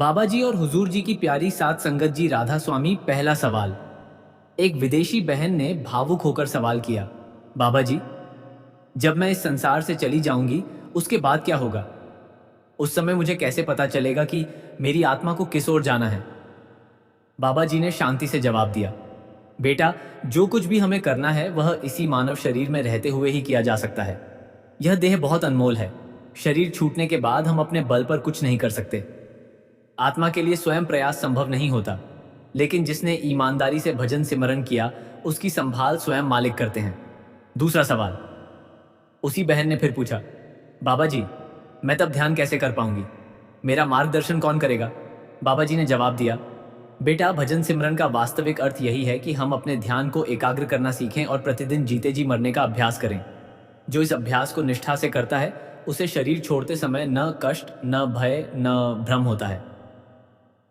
बाबा जी और हुजूर जी की प्यारी सात संगत जी राधा स्वामी। पहला सवाल। एक विदेशी बहन ने भावुक होकर सवाल किया, बाबा जी, जब मैं इस संसार से चली जाऊंगी उसके बाद क्या होगा? उस समय मुझे कैसे पता चलेगा कि मेरी आत्मा को किस ओर जाना है? बाबा जी ने शांति से जवाब दिया, बेटा, जो कुछ भी हमें करना है वह इसी मानव शरीर में रहते हुए ही किया जा सकता है। यह देह बहुत अनमोल है। शरीर छूटने के बाद हम अपने बल पर कुछ नहीं कर सकते। आत्मा के लिए स्वयं प्रयास संभव नहीं होता, लेकिन जिसने ईमानदारी से भजन सिमरन किया उसकी संभाल स्वयं मालिक करते हैं। दूसरा सवाल। उसी बहन ने फिर पूछा, बाबा जी, मैं तब ध्यान कैसे कर पाऊंगी? मेरा मार्गदर्शन कौन करेगा? बाबा जी ने जवाब दिया, बेटा, भजन सिमरन का वास्तविक अर्थ यही है कि हम अपने ध्यान को एकाग्र करना सीखें और प्रतिदिन जीते जी मरने का अभ्यास करें। जो इस अभ्यास को निष्ठा से करता है उसे शरीर छोड़ते समय न कष्ट, न भय, न भ्रम होता है।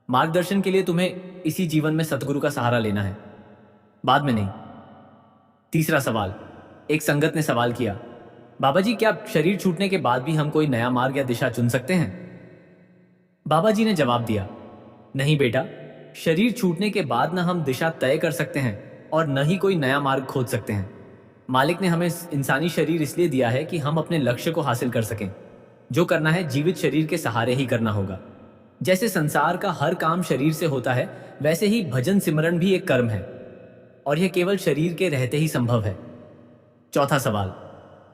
मार्गदर्शन के लिए तुम्हें इसी जीवन में सतगुरु का सहारा लेना है, बाद में नहीं। तीसरा सवाल। एक संगत ने सवाल किया, बाबा जी, क्या शरीर छूटने के बाद भी हम कोई नया मार्ग या दिशा चुन सकते हैं? बाबा जी ने जवाब दिया, नहीं बेटा, शरीर छूटने के बाद न हम दिशा तय कर सकते हैं और न ही कोई नया मार्ग खोज सकते हैं। मालिक ने हमें इंसानी शरीर इसलिए दिया है कि हम अपने लक्ष्य को हासिल कर सकें। जो करना है जीवित शरीर के सहारे ही करना होगा। जैसे संसार का हर काम शरीर से होता है, वैसे ही भजन सिमरन भी एक कर्म है और यह केवल शरीर के रहते ही संभव है। चौथा सवाल।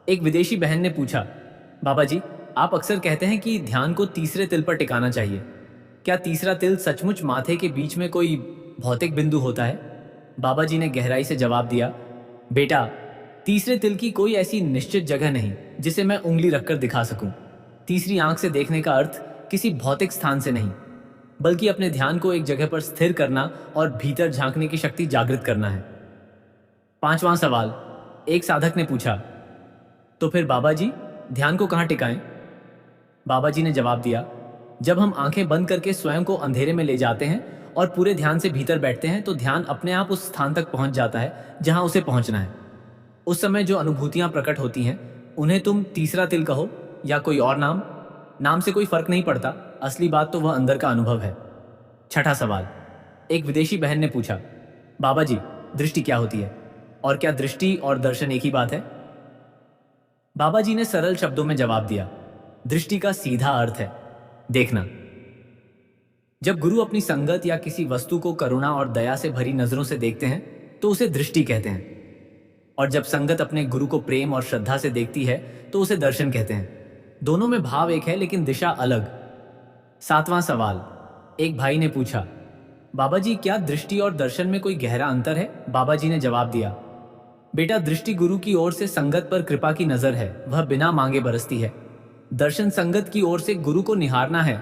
एक विदेशी बहन ने पूछा, बाबा जी, आप अक्सर कहते हैं कि ध्यान को तीसरे तिल पर टिकाना चाहिए। क्या तीसरा तिल सचमुच माथे के बीच में कोई भौतिक बिंदु होता है? बाबा जी ने गहराई से जवाब दिया, बेटा, तीसरे तिल की कोई ऐसी निश्चित जगह नहीं जिसे मैं उंगली रखकर दिखा सकूं। तीसरी आंख से देखने का अर्थ किसी भौतिक स्थान से नहीं, बल्कि अपने ध्यान को एक जगह पर स्थिर करना और भीतर झांकने की शक्ति जागृत करना है। पांचवां सवाल। एक साधक ने पूछा, तो फिर बाबा जी, ध्यान को कहां टिकाएं? बाबा जी ने जवाब दिया, जब हम आंखें बंद करके स्वयं को अंधेरे में ले जाते हैं और पूरे ध्यान से भीतर बैठते हैं तो ध्यान अपने आप उस स्थान तक पहुंच जाता है जहां उसे पहुंचना है। उस समय जो अनुभूतियां प्रकट होती हैं उन्हें तुम तीसरा तिल कहो या कोई और नाम, नाम से कोई फर्क नहीं पड़ता। असली बात तो वह अंदर का अनुभव है। छठा सवाल। एक विदेशी बहन ने पूछा, बाबा जी, दृष्टि क्या होती है और क्या दृष्टि और दर्शन एक ही बात है? बाबा जी ने सरल शब्दों में जवाब दिया, दृष्टि का सीधा अर्थ है देखना। जब गुरु अपनी संगत या किसी वस्तु को करुणा और दया से भरी नजरों से देखते हैं तो उसे दृष्टि कहते हैं, और जब संगत अपने गुरु को प्रेम और श्रद्धा से देखती है तो उसे दर्शन कहते हैं। दोनों में भाव एक है लेकिन दिशा अलग। सातवां सवाल। एक भाई ने पूछा, बाबा जी, क्या दृष्टि और दर्शन में कोई गहरा अंतर है? बाबा जी ने जवाब दिया, बेटा, दृष्टि गुरु की ओर से संगत पर कृपा की नजर है, वह बिना मांगे बरसती है। दर्शन संगत की ओर से गुरु को निहारना है,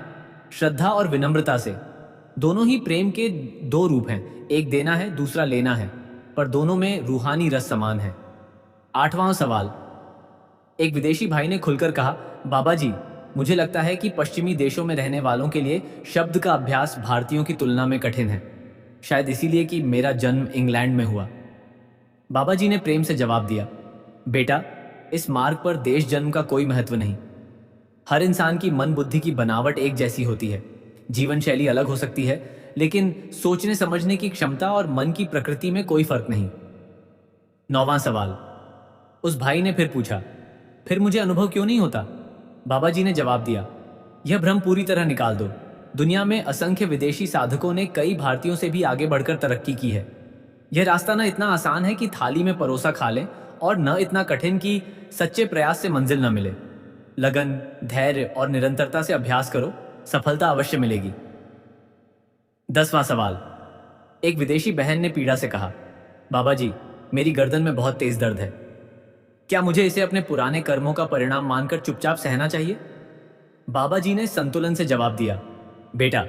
श्रद्धा और विनम्रता से। दोनों ही प्रेम के दो रूप हैं, एक देना है, दूसरा लेना है, पर दोनों में रूहानी रस समान है। आठवां सवाल। एक विदेशी भाई ने खुलकर कहा, बाबा जी, मुझे लगता है कि पश्चिमी देशों में रहने वालों के लिए शब्द का अभ्यास भारतीयों की तुलना में कठिन है, शायद इसीलिए कि मेरा जन्म इंग्लैंड में हुआ। बाबा जी ने प्रेम से जवाब दिया, बेटा, इस मार्ग पर देश जन्म का कोई महत्व नहीं। हर इंसान की मन बुद्धि की बनावट एक जैसी होती है। जीवन शैली अलग हो सकती है, लेकिन सोचने समझने की क्षमता और मन की प्रकृति में कोई फर्क नहीं। नौवां सवाल। उस भाई ने फिर पूछा, फिर मुझे अनुभव क्यों नहीं होता? बाबा जी ने जवाब दिया, यह भ्रम पूरी तरह निकाल दो। दुनिया में असंख्य विदेशी साधकों ने कई भारतीयों से भी आगे बढ़कर तरक्की की है। यह रास्ता न इतना आसान है कि थाली में परोसा खा लें और न इतना कठिन कि सच्चे प्रयास से मंजिल न मिले। लगन, धैर्य और निरंतरता से अभ्यास करो, सफलता अवश्य मिलेगी। 10वां सवाल। एक विदेशी बहन ने पीड़ा से कहा, बाबा जी, मेरी गर्दन में बहुत तेज दर्द है। क्या मुझे इसे अपने पुराने कर्मों का परिणाम मानकर चुपचाप सहना चाहिए? बाबा जी ने संतुलन से जवाब दिया, बेटा,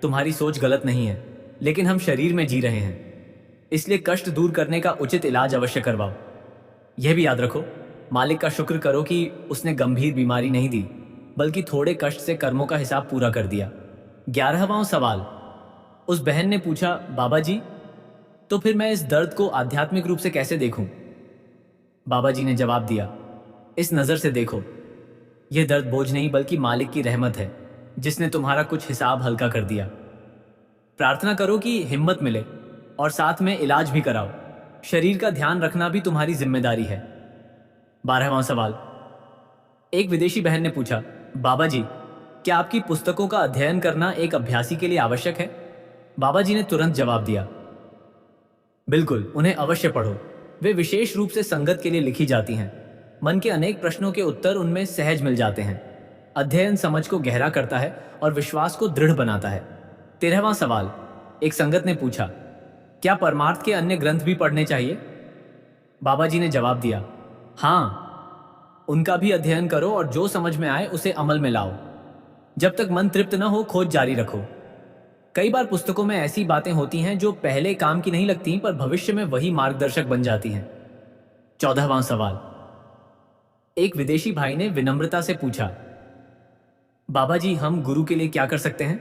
तुम्हारी सोच गलत नहीं है, लेकिन हम शरीर में जी रहे हैं, इसलिए कष्ट दूर करने का उचित इलाज अवश्य करवाओ। यह भी याद रखो, मालिक का शुक्र करो कि उसने गंभीर बीमारी नहीं दी, बल्कि थोड़े कष्ट से कर्मों का हिसाब पूरा कर दिया। 11वां सवाल। उस बहन ने पूछा, बाबा जी, तो फिर मैं इस दर्द को आध्यात्मिक रूप से कैसे देखूं? बाबा जी ने जवाब दिया, इस नजर से देखो, यह दर्द बोझ नहीं बल्कि मालिक की रहमत है। जिसने तुम्हारा कुछ हिसाब हल्का कर दिया। प्रार्थना करो कि हिम्मत मिले और साथ में इलाज भी कराओ। शरीर का ध्यान रखना भी तुम्हारी जिम्मेदारी है। 12वां सवाल। एक विदेशी बहन ने पूछा, बाबा जी, क्या आपकी पुस्तकों का अध्ययन करना एक अभ्यासी के लिए आवश्यक है? बाबा जी ने तुरंत जवाब दिया, बिल्कुल, उन्हें अवश्य पढ़ो। वे विशेष रूप से संगत के लिए लिखी जाती हैं। मन के अनेक प्रश्नों के उत्तर उनमें सहज मिल जाते हैं। अध्ययन समझ को गहरा करता है और विश्वास को दृढ़ बनाता है। 13वां सवाल। एक संगत ने पूछा, क्या परमार्थ के अन्य ग्रंथ भी पढ़ने चाहिए? बाबा जी ने जवाब दिया, हाँ, उनका भी अध्ययन करो और जो समझ में आए उसे अमल में लाओ। जब तक मन तृप्त न हो, खोज जारी रखो। कई बार पुस्तकों में ऐसी बातें होती हैं जो पहले काम की नहीं लगती, पर भविष्य में वही मार्गदर्शक बन जाती हैं। 14वां सवाल। एक विदेशी भाई ने विनम्रता से पूछा, बाबा जी, हम गुरु के लिए क्या कर सकते हैं?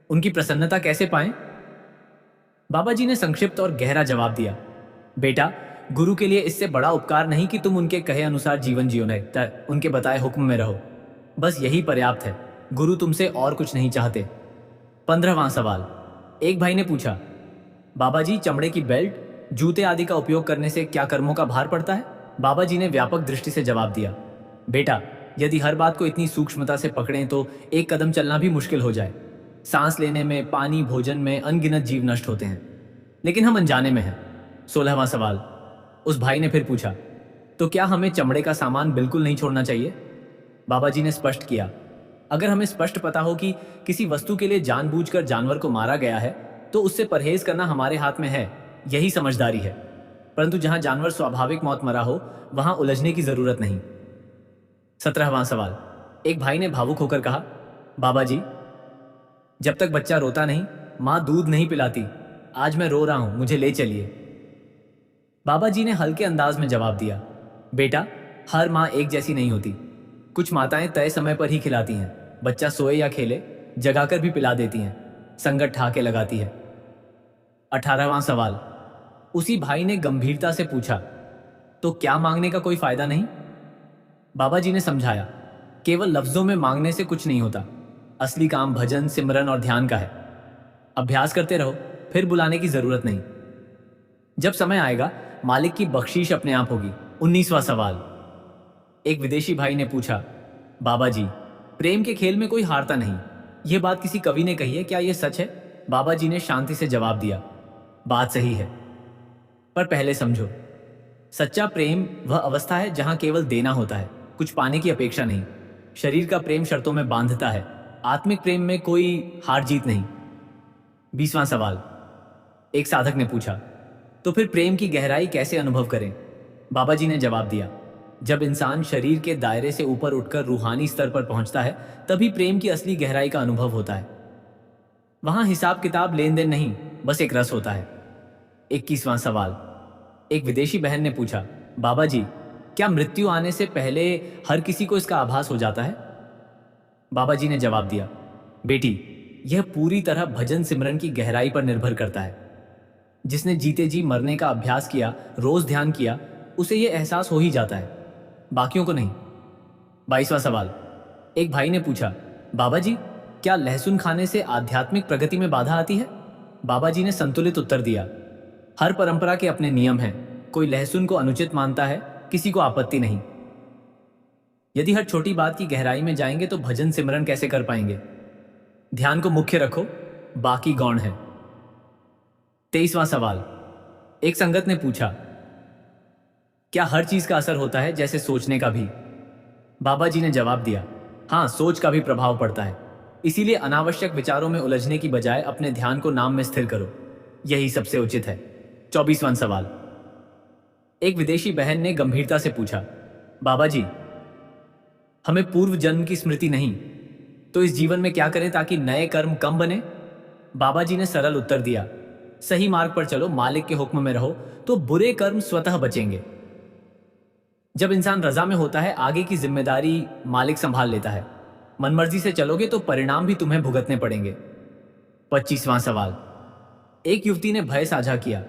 उनकी प्रसन्नता कैसे पाएं? बाबा जी ने संक्षिप्त और गहरा जवाब दिया, बेटा, गुरु के लिए इससे बड़ा उपकार नहीं कि तुम उनके कहे अनुसार जीवन जियो, नहीं, उनके बताए हुक्म में रहो। बस यही पर्याप्त है। गुरु तुमसे और कुछ नहीं चाहते। 15वां सवाल। एक भाई ने पूछा, बाबा जी, चमड़े की बेल्ट, जूते आदि का उपयोग करने से क्या कर्मों का भार पड़ता है? बाबा जी ने व्यापक दृष्टि से जवाब दिया, बेटा, यदि हर बात को इतनी सूक्ष्मता से पकड़ें तो एक कदम चलना भी मुश्किल हो जाए। सांस लेने में, पानी, भोजन में अनगिनत जीव नष्ट होते हैं, लेकिन हम अनजाने में हैं। 16वां सवाल। उस भाई ने फिर पूछा, तो क्या हमें चमड़े का सामान बिल्कुल नहीं छोड़ना चाहिए? बाबा जी ने स्पष्ट किया, अगर हमें स्पष्ट पता हो कि किसी वस्तु के लिए जानबूझकर जानवर को मारा गया है तो उससे परहेज करना हमारे हाथ में है, यही समझदारी है। परंतु जहां जानवर स्वाभाविक मौत मरा हो, वहां उलझने की जरूरत नहीं। 17वां सवाल। एक भाई ने भावुक होकर कहा, बाबा जी, जब तक बच्चा रोता नहीं, मां दूध नहीं पिलाती। आज मैं रो रहा हूं, मुझे ले चलिए। बाबा जी ने हल्के अंदाज में जवाब दिया, बेटा, हर मां एक जैसी नहीं होती। कुछ माताएं तय समय पर ही खिलाती हैं, बच्चा सोए या खेले जगाकर भी पिला देती हैं, संगत ठाके लगाती है। 18वां सवाल। उसी भाई ने गंभीरता से पूछा, तो क्या मांगने का कोई फायदा नहीं? बाबा जी ने समझाया, केवल लफ्जों में मांगने से कुछ नहीं होता। असली काम भजन, सिमरन और ध्यान का है। अभ्यास करते रहो, फिर बुलाने की जरूरत नहीं। जब समय आएगा, मालिक की बख्शीश अपने आप होगी। 19वां सवाल। एक विदेशी भाई ने पूछा, बाबा जी, प्रेम के खेल में कोई हारता नहीं, यह बात किसी कवि ने कही है, क्या यह सच है? बाबा जी ने शांति से जवाब दिया, बात सही है, पर पहले समझो। सच्चा प्रेम वह अवस्था है जहां केवल देना होता है, कुछ पाने की अपेक्षा नहीं। शरीर का प्रेम शर्तों में बांधता है, आत्मिक प्रेम में कोई हार जीत नहीं। 20वां सवाल। एक साधक ने पूछा, तो फिर प्रेम की गहराई कैसे अनुभव करें? बाबा जी ने जवाब दिया, जब इंसान शरीर के दायरे से ऊपर उठकर रूहानी स्तर पर पहुंचता है, तभी प्रेम की असली गहराई का अनुभव होता है। वहां हिसाब किताब, लेन देन नहीं, बस एक रस होता है। 21वां सवाल। एक विदेशी बहन ने पूछा, बाबा जी, क्या मृत्यु आने से पहले हर किसी को इसका आभास हो जाता है? बाबा जी ने जवाब दिया, बेटी, यह पूरी तरह भजन सिमरन की गहराई पर निर्भर करता है। जिसने जीते जी मरने का अभ्यास किया, रोज ध्यान किया, उसे यह एहसास हो ही जाता है, बाकियों को नहीं। 22वां सवाल। एक भाई ने पूछा, बाबा जी, क्या लहसुन खाने से आध्यात्मिक प्रगति में बाधा आती है? बाबा जी ने संतुलित उत्तर दिया, हर परंपरा के अपने नियम हैं। कोई लहसुन को अनुचित मानता है, किसी को आपत्ति नहीं। यदि हर छोटी बात की गहराई में जाएंगे तो भजन सिमरन कैसे कर पाएंगे? ध्यान को मुख्य रखो, बाकी गौण है। 23वां सवाल। एक संगत ने पूछा, क्या हर चीज का असर होता है, जैसे सोचने का भी? बाबा जी ने जवाब दिया, हाँ, सोच का भी प्रभाव पड़ता है। इसीलिए अनावश्यक विचारों में उलझने की बजाय अपने ध्यान को नाम में स्थिर करो, यही सबसे उचित है। 24वां सवाल। एक विदेशी बहन ने गंभीरता से पूछा, बाबा जी, हमें पूर्व जन्म की स्मृति नहीं, तो इस जीवन में क्या करें ताकि नए कर्म कम बने? बाबा जी ने सरल उत्तर दिया, सही मार्ग पर चलो, मालिक के हुक्म में रहो, तो बुरे कर्म स्वतः बचेंगे। जब इंसान रजा में होता है, आगे की जिम्मेदारी मालिक संभाल लेता है। मनमर्जी से चलोगे तो परिणाम भी तुम्हें भुगतने पड़ेंगे। 25वां सवाल। एक युवती ने भय साझा किया,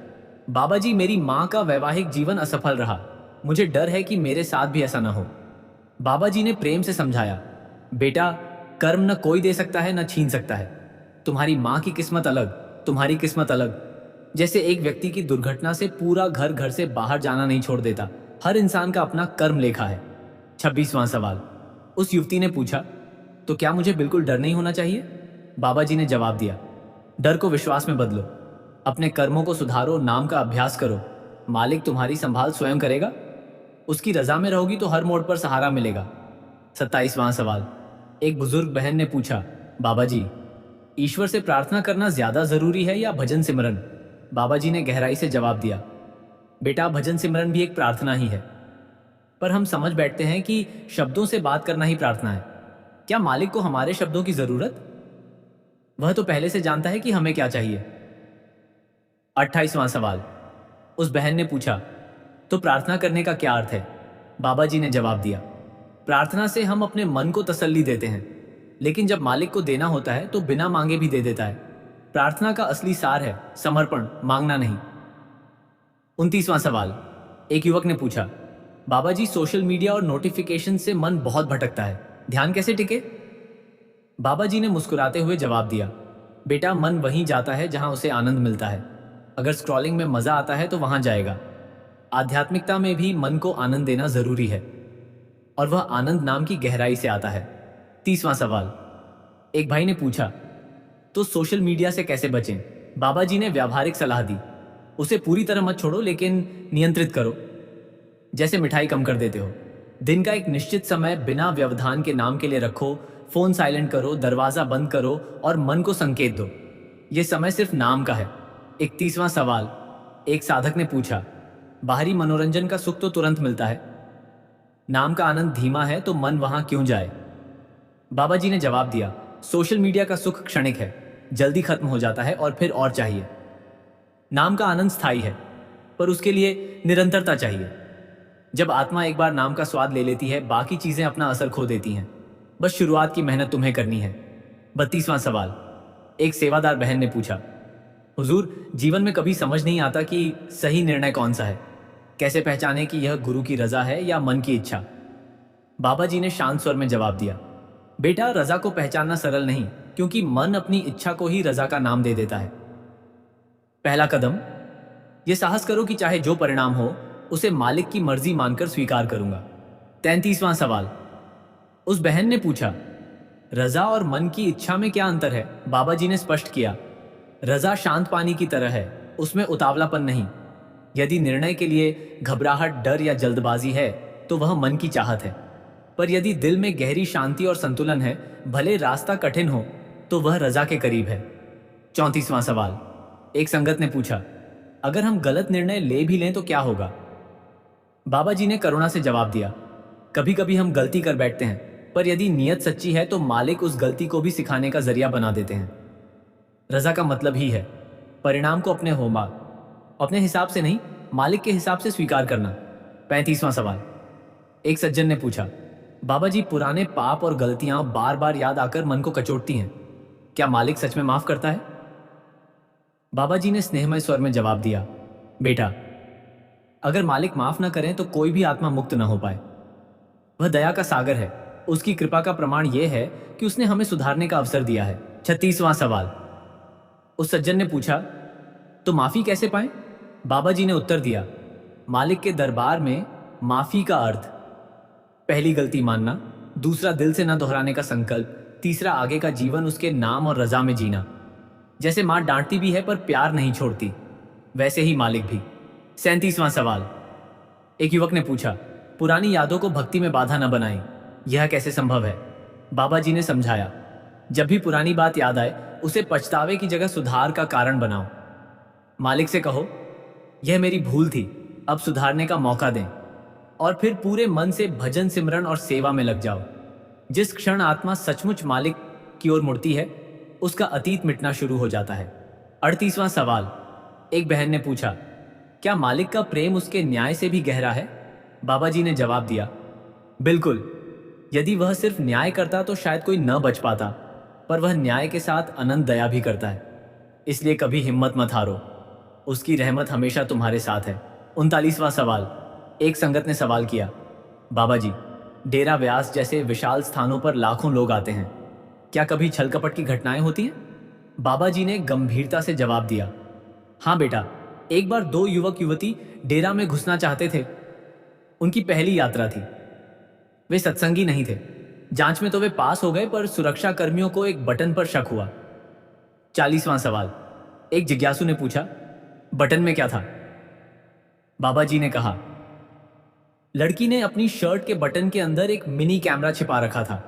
बाबा जी, मेरी मां का वैवाहिक जीवन असफल रहा, मुझे डर है कि मेरे साथ भी ऐसा न हो। बाबा जी ने प्रेम से समझाया, बेटा, कर्म न कोई दे सकता है न छीन सकता है। तुम्हारी माँ की किस्मत अलग, तुम्हारी किस्मत अलग। जैसे एक व्यक्ति की दुर्घटना से पूरा घर घर से बाहर जाना नहीं छोड़ देता, हर इंसान का अपना कर्म लेखा है। 26वां सवाल। उस युवती ने पूछा, तो क्या मुझे बिल्कुल डर नहीं होना चाहिए? बाबा जी ने जवाब दिया, डर को विश्वास में बदलो, अपने कर्मों को सुधारो, नाम का अभ्यास करो। मालिक तुम्हारी संभाल स्वयं करेगा। उसकी रजा में रहोगी तो हर मोड़ पर सहारा मिलेगा। 27वां सवाल। एक बुजुर्ग बहन ने पूछा, बाबा जी, ईश्वर से प्रार्थना करना ज्यादा जरूरी है या भजन सिमरन? बाबा जी ने गहराई से जवाब दिया, बेटा, भजन सिमरन भी एक प्रार्थना ही है। पर हम समझ बैठते हैं कि शब्दों से बात करना ही प्रार्थना है। क्या मालिक को हमारे शब्दों की जरूरत? वह तो पहले से जानता है कि हमें क्या चाहिए। 28वां सवाल। उस बहन ने पूछा, तो प्रार्थना करने का क्या अर्थ है? बाबा जी ने जवाब दिया, प्रार्थना से हम अपने मन को तसल्ली देते हैं, लेकिन जब मालिक को देना होता है तो बिना मांगे भी दे देता है। प्रार्थना का असली सार है समर्पण, मांगना नहीं। 29वां सवाल। एक युवक ने पूछा, बाबा जी, सोशल मीडिया और नोटिफिकेशन से मन बहुत भटकता है, ध्यान कैसे टिके? बाबा जी ने मुस्कुराते हुए जवाब दिया, बेटा, मन वहीं जाता है जहां उसे आनंद मिलता है। अगर स्क्रॉलिंग में मजा आता है तो वहां जाएगा। आध्यात्मिकता में भी मन को आनंद देना जरूरी है, और वह आनंद नाम की गहराई से आता है। 30वां सवाल। एक भाई ने पूछा, तो सोशल मीडिया से कैसे बचें? बाबा जी ने व्यावहारिक सलाह दी, उसे पूरी तरह मत छोड़ो, लेकिन नियंत्रित करो। जैसे मिठाई कम कर देते हो। दिन का एक निश्चित समय बिना व्यवधान के नाम के लिए रखो, फोन साइलेंट करो, दरवाजा बंद करो और मन को संकेत दो, यह समय सिर्फ नाम का है। 31वां सवाल। एक साधक ने पूछा, बाहरी मनोरंजन का सुख तो तुरंत मिलता है, नाम का आनंद धीमा है, तो मन वहां क्यों जाए? बाबा जी ने जवाब दिया, सोशल मीडिया का सुख क्षणिक है, जल्दी खत्म हो जाता है और फिर और चाहिए। नाम का आनंद स्थायी है, पर उसके लिए निरंतरता चाहिए। जब आत्मा एक बार नाम का स्वाद ले लेती है, बाकी चीजें अपना असर खो देती हैं। बस शुरुआत की मेहनत तुम्हें करनी है। 32वां सवाल। एक सेवादार बहन ने पूछा, हुजूर, जीवन में कभी समझ नहीं आता कि सही निर्णय कौन सा है। कैसे पहचाने कि यह गुरु की रजा है या मन की इच्छा? बाबा जी ने शांत स्वर में जवाब दिया, बेटा, रजा को पहचानना सरल नहीं, क्योंकि मन अपनी इच्छा को ही रजा का नाम दे देता है। पहला कदम, यह साहस करो कि चाहे जो परिणाम हो, उसे मालिक की मर्जी मानकर स्वीकार करूंगा। 33वां सवाल। उस बहन ने पूछा, रजा और मन की इच्छा में क्या अंतर है? बाबा जी ने स्पष्ट किया, रजा शांत पानी की तरह है, उसमें उतावलापन नहीं। यदि निर्णय के लिए घबराहट, डर या जल्दबाजी है तो वह मन की चाहत है, पर यदि दिल में गहरी शांति और संतुलन है, भले रास्ता कठिन हो, तो वह रजा के करीब है। 34वां सवाल। एक संगत ने पूछा, अगर हम गलत निर्णय ले भी लें तो क्या होगा? बाबा जी ने करुणा से जवाब दिया, कभी कभी हम गलती कर बैठते हैं, पर यदि नीयत सच्ची है तो मालिक उस गलती को भी सिखाने का जरिया बना देते हैं। रजा का मतलब ही है परिणाम को अपने हिसाब से नहीं, मालिक के हिसाब से स्वीकार करना। 35वां सवाल। एक सज्जन ने पूछा, बाबा जी, पुराने पाप और गलतियां बार बार याद आकर मन को कचोटती हैं, क्या मालिक सच में माफ करता है? बाबा जी ने स्नेहमय स्वर में जवाब दिया, बेटा, अगर मालिक माफ न करें तो कोई भी आत्मा मुक्त न हो पाए। वह दया का सागर है, उसकी कृपा का प्रमाण यह है कि उसने हमें सुधारने का अवसर दिया है। 36वां सवाल। उस सज्जन ने पूछा, तो माफी कैसे पाएं? बाबा जी ने उत्तर दिया, मालिक के दरबार में माफी का अर्थ, पहली गलती मानना, दूसरा दिल से न दोहराने का संकल्प, तीसरा आगे का जीवन उसके नाम और रजा में जीना। जैसे मां डांटती भी है पर प्यार नहीं छोड़ती, वैसे ही मालिक भी। 37वां सवाल। एक युवक ने पूछा, पुरानी यादों को भक्ति में बाधा न बनाएं, यह कैसे संभव है? बाबा जी ने समझाया, जब भी पुरानी बात याद आए, उसे पछतावे की जगह सुधार का कारण बनाओ। मालिक से कहो, यह मेरी भूल थी, अब सुधारने का मौका दें, और फिर पूरे मन से भजन, सिमरन और सेवा में लग जाओ। जिस क्षण आत्मा सचमुच मालिक की ओर मुड़ती है, उसका अतीत मिटना शुरू हो जाता है। 38वां सवाल। एक बहन ने पूछा, क्या मालिक का प्रेम उसके न्याय से भी गहरा है? बाबा जी ने जवाब दिया, बिल्कुल। यदि वह सिर्फ न्याय करता तो शायद कोई न बच पाता, पर वह न्याय के साथ अनंत दया भी करता है। इसलिए कभी हिम्मत मत हारो, उसकी रहमत हमेशा तुम्हारे साथ है। 39वां सवाल। एक संगत ने सवाल किया, बाबा जी, डेरा व्यास जैसे विशाल स्थानों पर लाखों लोग आते हैं, क्या कभी छल कपट की घटनाएं होती हैं? बाबा जी ने गंभीरता से जवाब दिया, हाँ बेटा, एक बार दो युवक युवती डेरा में घुसना चाहते थे। उनकी पहली यात्रा थी। वे सत्संगी नहीं थे। जांच में तो वे पास हो गए, पर सुरक्षा कर्मियों को एक बटन पर शक हुआ। 40वां सवाल। एक जिज्ञासु ने पूछा, बटन में क्या था? बाबा जी ने कहा, लड़की ने अपनी शर्ट के बटन के अंदर एक मिनी कैमरा छिपा रखा था।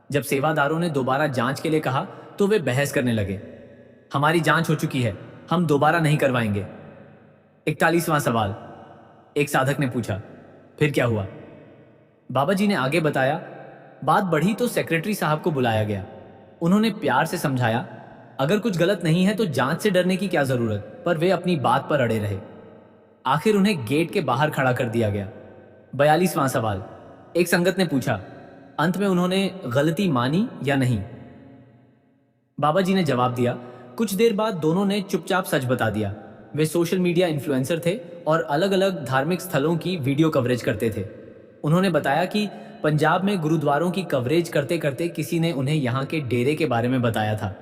जब सेवादारों ने दोबारा जांच के लिए कहा तो वे बहस करने लगे, हमारी जांच हो चुकी है, हम दोबारा नहीं करवाएंगे। 41वां सवाल। एक साधक ने पूछा, फिर क्या हुआ? बाबा जी ने आगे बताया, बात बढ़ी तो सेक्रेटरी साहब को बुलाया गया। उन्होंने प्यार से समझाया, अगर कुछ गलत नहीं है तो जांच से डरने की क्या जरूरत, पर वे अपनी बात पर अड़े रहे। आखिर उन्हें गेट के बाहर खड़ा कर दिया गया। 42वां सवाल। एक संगत ने पूछा, अंत में उन्होंने गलती मानी या नहीं? बाबा जी ने जवाब दिया, कुछ देर बाद दोनों ने चुपचाप सच बता दिया। वे सोशल मीडिया इन्फ्लुएंसर थे और अलग अलग धार्मिक स्थलों की वीडियो कवरेज करते थे। उन्होंने बताया कि पंजाब में गुरुद्वारों की कवरेज करते करते किसी ने उन्हें यहाँ के डेरे के बारे में बताया था।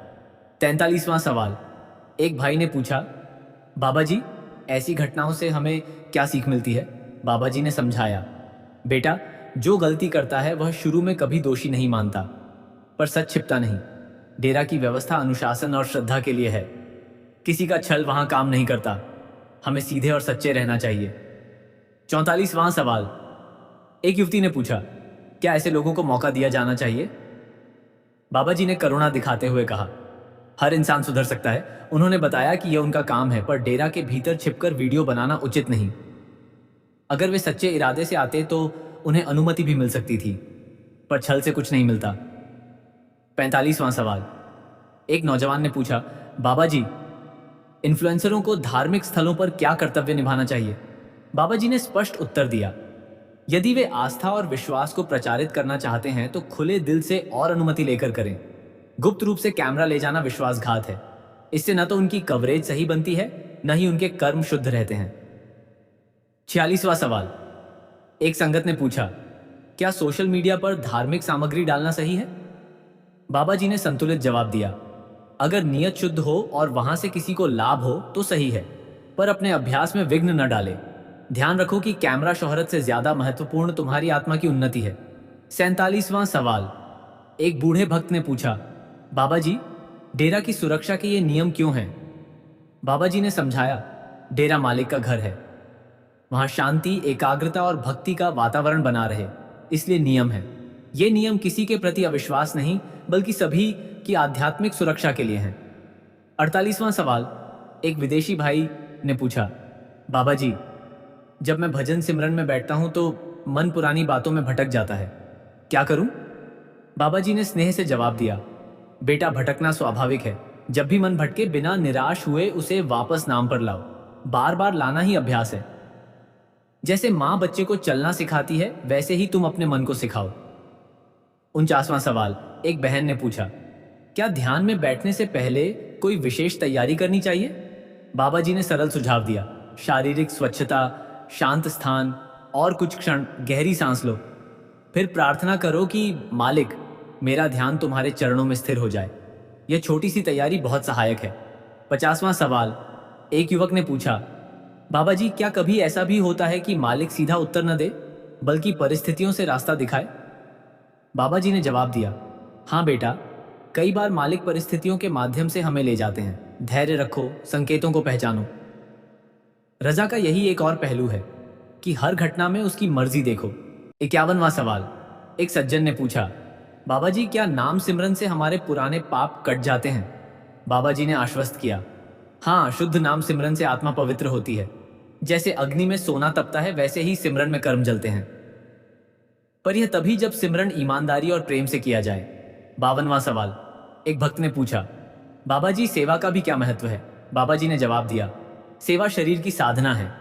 43वां सवाल। एक भाई ने पूछा, बाबा जी, ऐसी घटनाओं से हमें क्या सीख मिलती है? बाबा जी ने समझाया, बेटा, जो गलती करता है वह शुरू में कभी दोषी नहीं मानता, पर सच छिपता नहीं। डेरा की व्यवस्था अनुशासन और श्रद्धा के लिए है। किसी का छल वहां काम नहीं करता। हमें सीधे और सच्चे रहना चाहिए। 44वां सवाल। एक युवती ने पूछा, क्या ऐसे लोगों को मौका दिया जाना चाहिए? बाबा जी ने करुणा दिखाते हुए कहा, हर इंसान सुधर सकता है। उन्होंने बताया कि यह उनका काम है, पर डेरा के भीतर छिपकर वीडियो बनाना उचित नहीं। अगर वे सच्चे इरादे से आते तो उन्हें अनुमति भी मिल सकती थी, पर छल से कुछ नहीं मिलता। 45वां सवाल। एक नौजवान ने पूछा, बाबा जी, इन्फ्लुएंसरों को धार्मिक स्थलों पर क्या कर्तव्य निभाना चाहिए? बाबा जी ने स्पष्ट उत्तर दिया, यदि वे आस्था और विश्वास को प्रचारित करना चाहते हैं तो खुले दिल से और अनुमति लेकर करें। गुप्त रूप से कैमरा ले जाना विश्वासघात है। इससे न तो उनकी कवरेज सही बनती है, न ही उनके कर्म शुद्ध रहते हैं। 46वां सवाल। एक संगत ने पूछा, क्या सोशल मीडिया पर धार्मिक सामग्री डालना सही है? बाबा जी ने संतुलित जवाब दिया, अगर नियत शुद्ध हो और वहां से किसी को लाभ हो तो सही है, पर अपने अभ्यास में विघ्न न डाले। ध्यान रखो कि कैमरा शोहरत से ज्यादा महत्वपूर्ण तुम्हारी आत्मा की उन्नति है। 47वां सवाल। एक बूढ़े भक्त ने पूछा, बाबा जी, डेरा की सुरक्षा के ये नियम क्यों हैं? बाबा जी ने समझाया, डेरा मालिक का घर है। वहां शांति, एकाग्रता और भक्ति का वातावरण बना रहे, इसलिए नियम है। ये नियम किसी के प्रति अविश्वास नहीं, बल्कि सभी की आध्यात्मिक सुरक्षा के लिए हैं। 48वां सवाल। एक विदेशी भाई ने पूछा, बाबा जी, जब मैं भजन सिमरन में बैठता हूं तो मन पुरानी बातों में भटक जाता है, क्या करूं? बाबा जी ने स्नेह से जवाब दिया, बेटा, भटकना स्वाभाविक है। जब भी मन भटके, बिना निराश हुए उसे वापस नाम पर लाओ। बार बार लाना ही अभ्यास है। जैसे मां बच्चे को चलना सिखाती है, वैसे ही तुम अपने मन को सिखाओ। 49वां सवाल। एक बहन ने पूछा, क्या ध्यान में बैठने से पहले कोई विशेष तैयारी करनी चाहिए? बाबा जी ने सरल सुझाव दिया, शारीरिक स्वच्छता, शांत स्थान और कुछ क्षण गहरी सांस लो। फिर प्रार्थना करो कि मालिक, मेरा ध्यान तुम्हारे चरणों में स्थिर हो जाए। यह छोटी सी तैयारी बहुत सहायक है। 50वां सवाल। एक युवक ने पूछा, बाबा जी, क्या कभी ऐसा भी होता है कि मालिक सीधा उत्तर न दे, बल्कि परिस्थितियों से रास्ता दिखाए? बाबा जी ने जवाब दिया, हाँ बेटा, कई बार मालिक परिस्थितियों के माध्यम से हमें ले जाते हैं। धैर्य रखो, संकेतों को पहचानो। रजा का यही एक और पहलू है कि हर घटना में उसकी मर्जी देखो। 51वां सवाल। एक सज्जन ने पूछा, बाबा जी, क्या नाम सिमरन से हमारे पुराने पाप कट जाते हैं? बाबा जी ने आश्वस्त किया, हाँ, शुद्ध नाम सिमरन से आत्मा पवित्र होती है। जैसे अग्नि में सोना तपता है, वैसे ही सिमरन में कर्म जलते हैं, पर यह तभी जब सिमरन ईमानदारी और प्रेम से किया जाए। 52वां सवाल। एक भक्त ने पूछा, बाबा जी, सेवा का भी क्या महत्व है? बाबा जी ने जवाब दिया, सेवा शरीर की साधना है।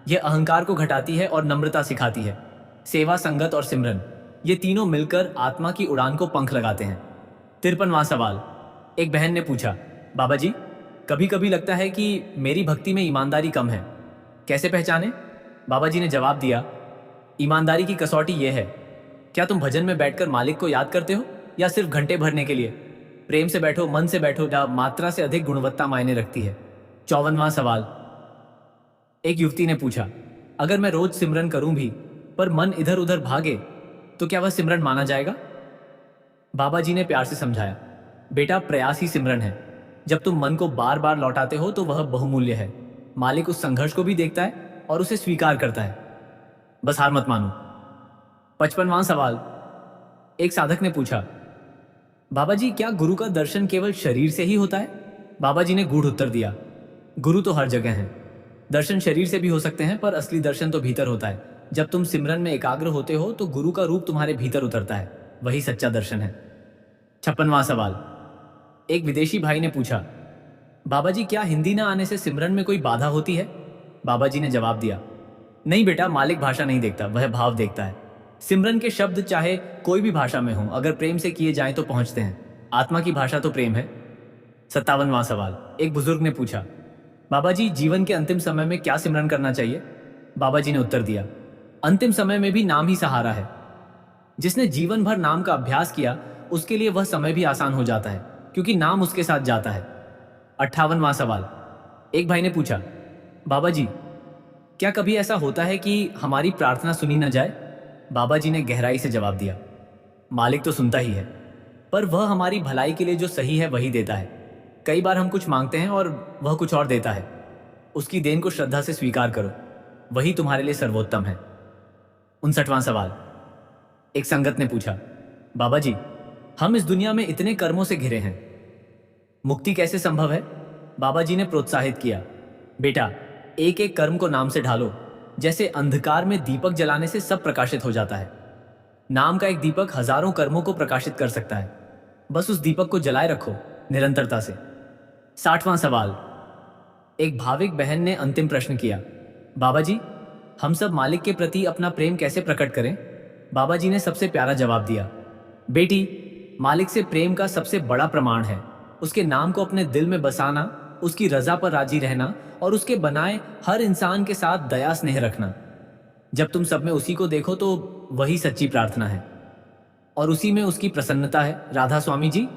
यह अहंकार को घटाती है और नम्रता सिखाती है। सेवा, संगत और सिमरन, ये तीनों मिलकर आत्मा की उड़ान को पंख लगाते हैं। 53वां सवाल। एक बहन ने पूछा, बाबा जी, कभी कभी लगता है कि मेरी भक्ति में ईमानदारी कम है, कैसे पहचाने? बाबा जी ने जवाब दिया, ईमानदारी की कसौटी यह है, क्या तुम भजन में बैठकर मालिक को याद करते हो या सिर्फ घंटे भरने के लिए? प्रेम से बैठो, मन से बैठो, या मात्रा से अधिक गुणवत्ता मायने रखती है? 54वां सवाल। एक युवती ने पूछा, अगर मैं रोज सिमरन करूं भी पर मन इधर उधर भागे तो क्या वह सिमरन माना जाएगा? बाबा जी ने प्यार से समझाया, बेटा प्रयास ही सिमरन है। जब तुम मन को बार बार लौटाते हो तो वह बहुमूल्य है। मालिक उस संघर्ष को भी देखता है और उसे स्वीकार करता है। बस हार मत मानो। 55वां सवाल। एक साधक ने पूछा, बाबा जी क्या गुरु का दर्शन केवल शरीर से ही होता है? बाबा जी ने गूढ़ उत्तर दिया, गुरु तो हर जगह हैं। दर्शन शरीर से भी हो सकते हैं पर असली दर्शन तो भीतर होता है। जब तुम सिमरन में एकाग्र होते हो तो गुरु का रूप तुम्हारे भीतर उतरता है, वही सच्चा दर्शन है। 56वां सवाल। एक विदेशी भाई ने पूछा, बाबा जी क्या हिंदी ना आने से सिमरन में कोई बाधा होती है? बाबा जी ने जवाब दिया, नहीं बेटा, मालिक भाषा नहीं देखता, वह भाव देखता है। सिमरन के शब्द चाहे कोई भी भाषा में हो, अगर प्रेम से किए जाएं तो पहुंचते हैं। आत्मा की भाषा तो प्रेम है। 57वां सवाल। एक बुजुर्ग ने पूछा, बाबा जी जीवन के अंतिम समय में क्या सिमरन करना चाहिए? बाबा जी ने उत्तर दिया, अंतिम समय में भी नाम ही सहारा है। जिसने जीवन भर नाम का अभ्यास किया उसके लिए वह समय भी आसान हो जाता है, क्योंकि नाम उसके साथ जाता है। 58वां सवाल। एक भाई ने पूछा, बाबा जी क्या कभी ऐसा होता है कि हमारी प्रार्थना सुनी न जाए? बाबा जी ने गहराई से जवाब दिया, मालिक तो सुनता ही है, पर वह हमारी भलाई के लिए जो सही है वही देता है। कई बार हम कुछ मांगते हैं और वह कुछ और देता है। उसकी देन को श्रद्धा से स्वीकार करो, वही तुम्हारे लिए सर्वोत्तम है। 59वां सवाल। एक संगत ने पूछा, बाबा जी हम इस दुनिया में इतने कर्मों से घिरे हैं, मुक्ति कैसे संभव है? बाबा जी ने प्रोत्साहित किया, बेटा एक एक कर्म को नाम से ढालो, जैसे अंधकार में दीपक जलाने से सब प्रकाशित हो जाता है। नाम का एक दीपक हजारों कर्मों को प्रकाशित कर सकता है, बस उस दीपक को जलाए रखो निरंतरता से। 60वां सवाल। एक भाविक बहन ने अंतिम प्रश्न किया, बाबा जी हम सब मालिक के प्रति अपना प्रेम कैसे प्रकट करें? बाबा जी ने सबसे प्यारा जवाब दिया, बेटी मालिक से प्रेम का सबसे बड़ा प्रमाण है उसके नाम को अपने दिल में बसाना, उसकी रजा पर राजी रहना और उसके बनाए हर इंसान के साथ दया स्नेह रखना। जब तुम सब में उसी को देखो तो वही सच्ची प्रार्थना है और उसी में उसकी प्रसन्नता है। राधा स्वामी जी।